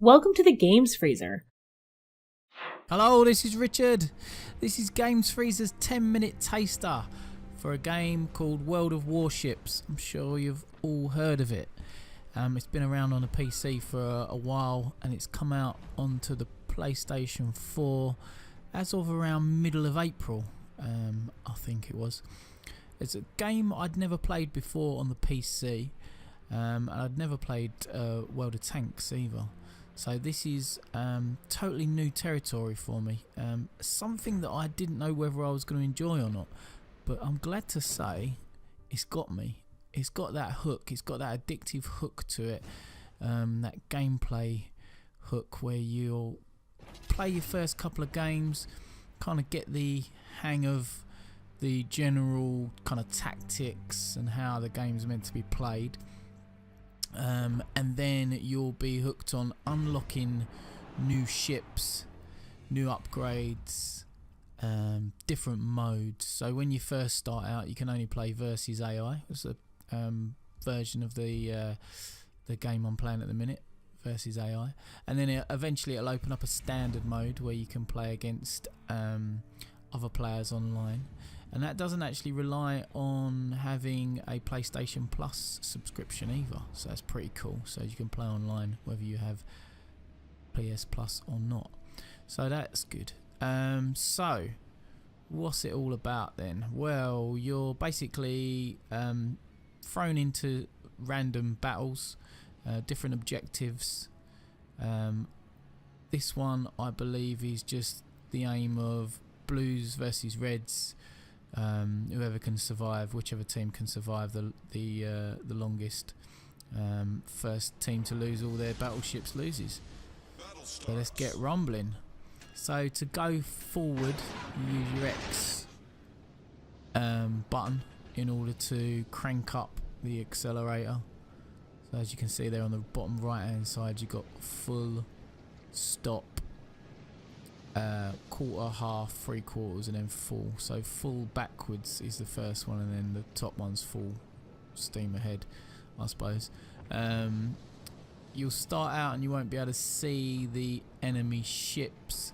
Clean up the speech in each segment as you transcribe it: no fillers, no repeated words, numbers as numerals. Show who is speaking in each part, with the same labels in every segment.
Speaker 1: Welcome to the Games Freezer.
Speaker 2: Hello, this is Richard. This is Games Freezer's 10-minute taster for a game called World of Warships. I'm sure you've all heard of it. It's been around on the PC for a while, and it's come out onto the PlayStation 4 as of around middle of April, I think it was. It's a game I'd never played before on the PC, and I'd never played World of Tanks either. So this is totally new territory for me. Something that I didn't know whether I was going to enjoy or not. But I'm glad to say it's got me. It's got that hook. It's got that addictive hook to it. That gameplay hook where you'll play your first couple of games, kind of get the hang of the general kind of tactics and how the game's meant to be played. And then you'll be hooked on unlocking new ships, new upgrades, different modes. So when you first start out, you can only play versus AI. It's a version of the game I'm playing at the minute, versus AI. And then eventually it'll open up a standard mode where you can play against other players online. And that doesn't actually rely on having a PlayStation Plus subscription either. So that's pretty cool. So you can play online whether you have PS Plus or not. So that's good. So what's it all about then? Well, you're basically thrown into random battles, different objectives. This one, I believe, is just the aim of blues versus reds. Whoever can survive, whichever team can survive the longest. First team to lose all their battleships loses. So let's get rumbling. So to go forward, you use your X button in order to crank up the accelerator. So as you can see there on the bottom right hand side, you've got full, stop, quarter, half, 3/4, and then full. So full backwards is the first one, and then the top one's full steam ahead, I suppose. You'll start out and you won't be able to see the enemy ships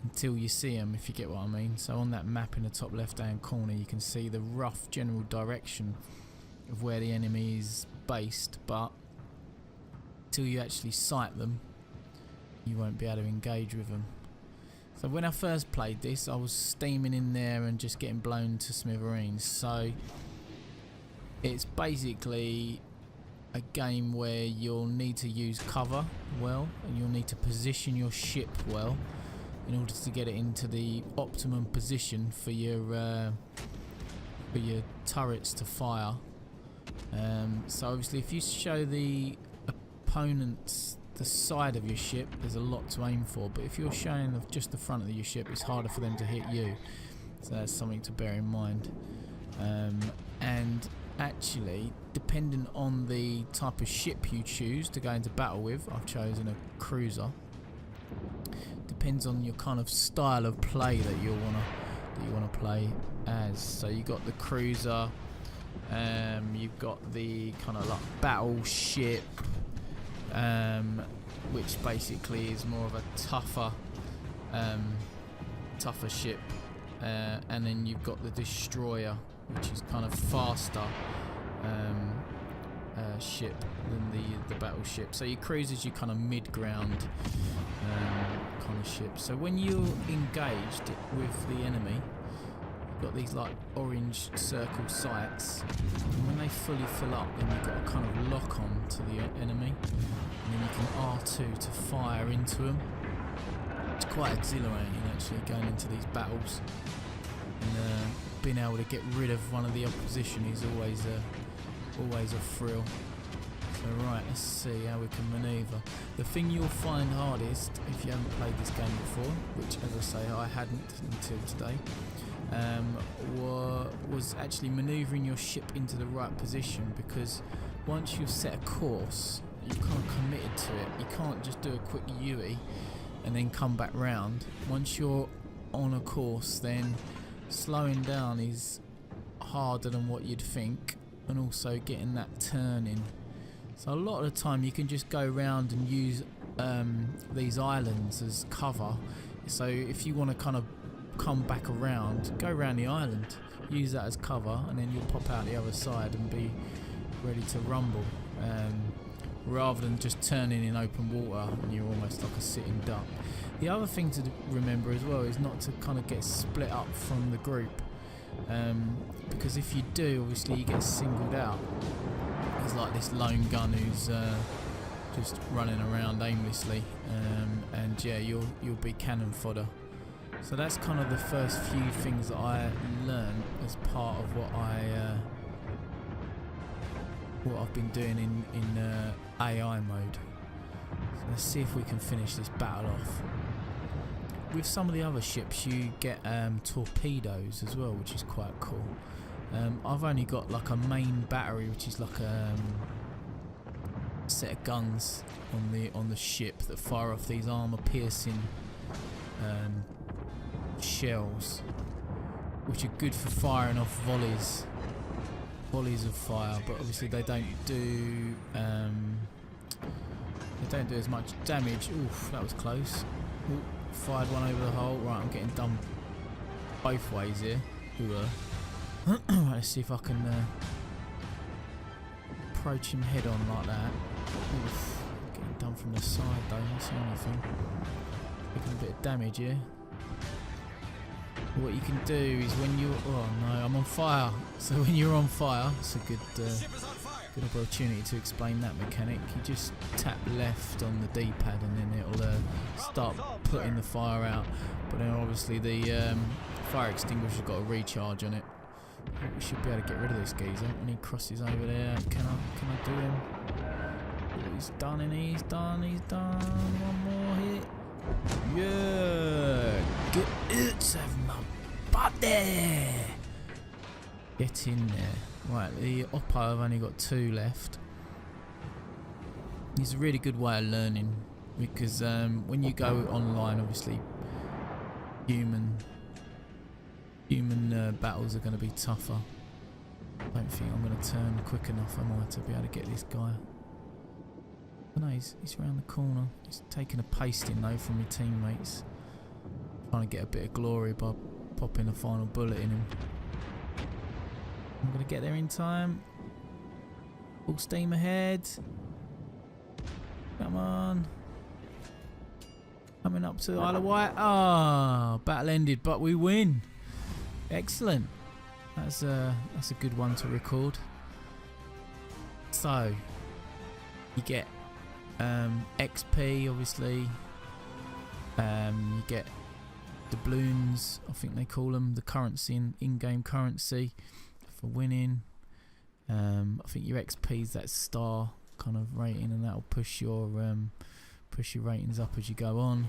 Speaker 2: until you see them, if you get what I mean. So on that map in the top left hand corner, you can see the rough general direction of where the enemy is based, but till you actually sight them, you won't be able to engage with them. So when I first played this, I was steaming in there and just getting blown to smithereens. So it's basically a game where you'll need to use cover well, and you'll need to position your ship well in order to get it into the optimum position for your turrets to fire. So obviously, if you show the opponents the side of your ship, there's a lot to aim for, but if you're showing just the front of your ship, it's harder for them to hit you. So that's something to bear in mind. And actually, depending on the type of ship you choose to go into battle with, I've chosen a cruiser. Depends on your kind of style of play that you wanna play as. So you got the cruiser, you've got the kind of like battleship, which basically is more of a tougher ship, and then you've got the destroyer, which is kind of faster ship than the battleship. So your cruisers, your kind of mid-ground kind of ship. So when you're engaged with the enemy, you've got these like orange circle sights, and when they fully fill up, then you've got to kind of lock on to the enemy, and then you can R2 to fire into them. It's quite exhilarating actually going into these battles, and being able to get rid of one of the opposition is always a thrill. So right, let's see how we can manoeuvre. The thing you'll find hardest if you haven't played this game before, which as I say I hadn't until today, was actually manoeuvring your ship into the right position, because once you've set a course, you're kind of committed to it. You can't just do a quick UE and then come back round. Once you're on a course, then slowing down is harder than what you'd think, and also getting that turn in. So a lot of the time you can just go around and use these islands as cover. So if you want to kind of come back around, go around the island, use that as cover, and then you'll pop out the other side and be ready to rumble. Rather than just turning in open water and you're almost like a sitting duck. The other thing to remember as well is not to kind of get split up from the group, because if you do, obviously you get singled out. There's like this lone gun who's just running around aimlessly, and yeah, you'll be cannon fodder. So that's kind of the first few things that I learned as part of what I've been doing in AI mode. So let's see if we can finish this battle off. With some of the other ships you get torpedoes as well, which is quite cool. I've only got like a main battery, which is like a set of guns on the ship that fire off these armor piercing shells, which are good for firing off volleys of fire, but obviously they don't do as much damage. Oof, that was close. Ooh, fired one over the hole. Right, I'm getting done both ways here. Right, let's see if I can approach him head on like that. Oof, getting done from the side though, that's the only thing. Making a bit of damage here. What you can do is when you're... Oh no, I'm on fire. So when you're on fire, it's a good opportunity to explain that mechanic. You just tap left on the D-pad and then it'll start putting the fire out. But then obviously the fire extinguisher's got a recharge on it. We should be able to get rid of this geezer when he crosses over there. Can I do him? Oh, he's done and he's done. One more hit. Yeah, get it of my body. Get in there. Right, the Oppo, I've only got 2 left. It's a really good way of learning because when you go online, obviously human battles are going to be tougher. I don't think I'm going to turn quick enough, am I, to be able to get this guy. No, he's around the corner. He's taking a pasting though from my teammates. Trying to get a bit of glory by popping a final bullet in him. I'm going to get there in time. Full steam ahead. Come on. Coming up to Isle of Wight. Ah, battle ended, but we win. Excellent. That's a good one to record. So you get XP, obviously. You get doubloons, I think they call them, the currency, in-game currency for winning. I think your XP is that star kind of rating, and that'll push your ratings up as you go on.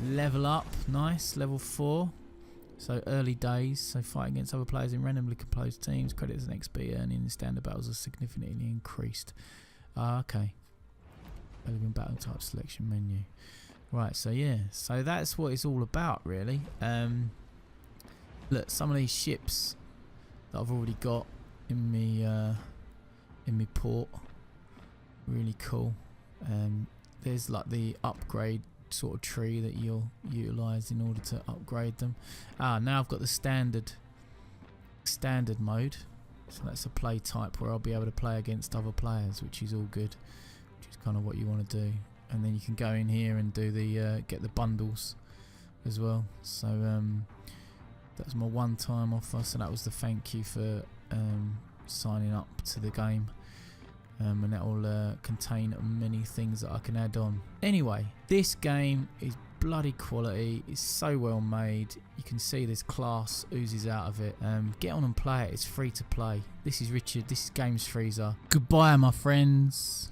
Speaker 2: Level up, nice, level 4. So early days, so fight against other players in randomly composed teams. Credits and XP earning in standard battles are significantly increased. Okay. Relevant battle type selection menu. Right, so yeah, so that's what it's all about really. Look, some of these ships that I've already got in me port, really cool. There's like the upgrade sort of tree that you'll utilise in order to upgrade them. Now I've got the standard mode, so that's a play type where I'll be able to play against other players, which is all good, which is kind of what you want to do. And then you can go in here and do the get the bundles as well. So that's my one-time offer, so that was the thank you for signing up to the game. And that will contain many things that I can add on. Anyway, this game is bloody quality. It's so well made. You can see this class oozes out of it. Get on and play it. It's free to play. This is Richard. This is Games Freezer. Goodbye, my friends.